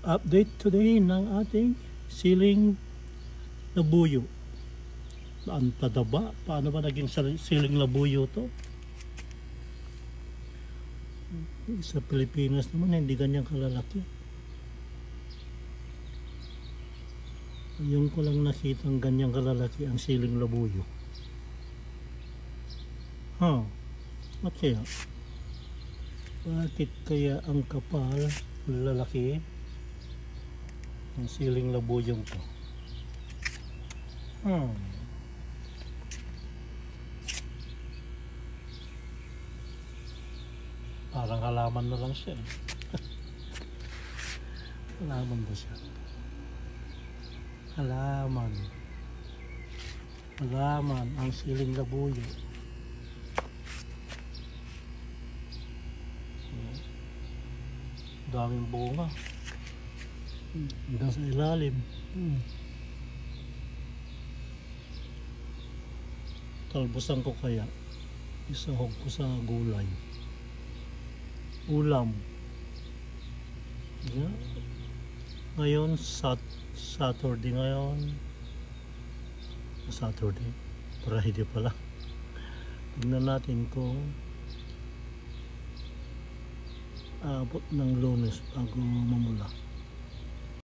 Update today ng ating siling labuyo. Ang tadaba, paano ba naging siling labuyo to? Sa Pilipinas naman hindi ganyan kalalaki. Yung ko lang nakitang ganyang kalalaki ang siling labuyo. Ba't kaya? Bakit kaya ang kapal, lalaki ang siling labuyong to? Parang halaman na lang siya. Halaman ba siya? Halaman ang siling labuyo. Daming bunga. Hanggang sa ilalim. Talbusan ko kaya. Isahog ko sa gulay. Ulam. Yeah. Ngayon, Saturday ngayon. Saturday. Friday pala. Tignan natin kung abot ng Lunes bago mamula.